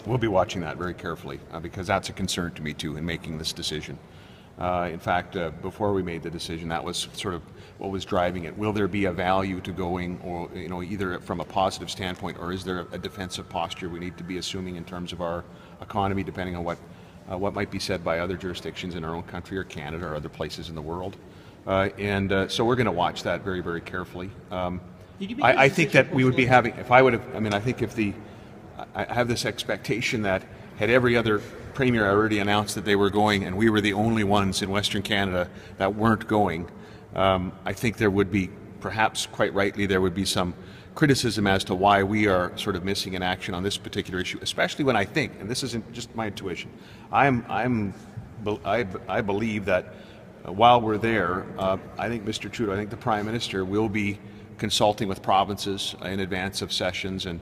We'll be watching that very carefully because that's a concern to me too in making this decision. In fact, before we made the decision, that was sort of what was driving it. Will there be a value to going, or either from a positive standpoint, or is there a defensive posture we need to be assuming in terms of our economy, depending on what might be said by other jurisdictions in our own country or Canada or other places in the world? So we're going to watch that very, very carefully. I think that we would be having, if I would have, I mean, I think if I have this expectation that had every other Premier already announced that they were going and we were the only ones in Western Canada that weren't going, I think there would be, perhaps quite rightly, there would be some criticism as to why we are sort of missing in action on this particular issue, especially when I think, and this isn't just my intuition, I believe that while we're there, I think Mr. Trudeau, I think the Prime Minister will be consulting with provinces in advance of sessions, and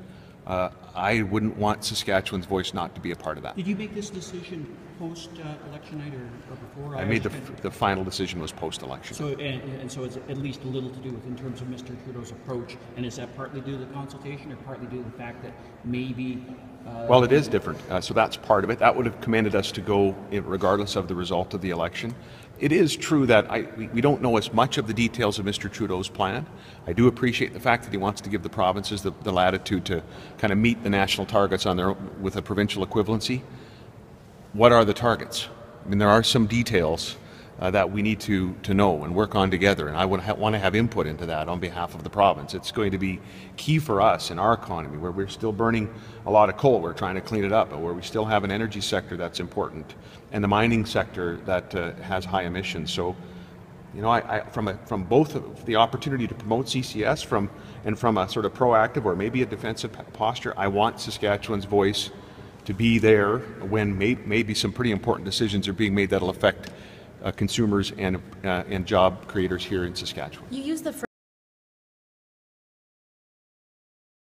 I wouldn't want Saskatchewan's voice not to be a part of that. Did you make this decision post-election night or before? I made the final decision was post-election. So, and so it's at least a little to do with in terms of Mr. Trudeau's approach, and is that partly due to the consultation or partly due to the fact that maybe... well, it is different, so that's part of it. That would have commanded us to go regardless of the result of the election. It is true that we don't know as much of the details of Mr. Trudeau's plan. I do appreciate the fact that he wants to give the provinces the latitude to kind of meet the national targets on their with a provincial equivalency. What are the targets? I mean, there are some details that we need to know and work on together, and I would want to have input into that on behalf of the province. It's going to be key for us in our economy, where we're still burning a lot of coal. We're trying to clean it up, but where we still have an energy sector that's important, and the mining sector that has high emissions. So, from both of the opportunity to promote CCS and from a sort of proactive or maybe a defensive posture, I want Saskatchewan's voice to be there when maybe some pretty important decisions are being made that'll affect consumers and job creators here in Saskatchewan. You use the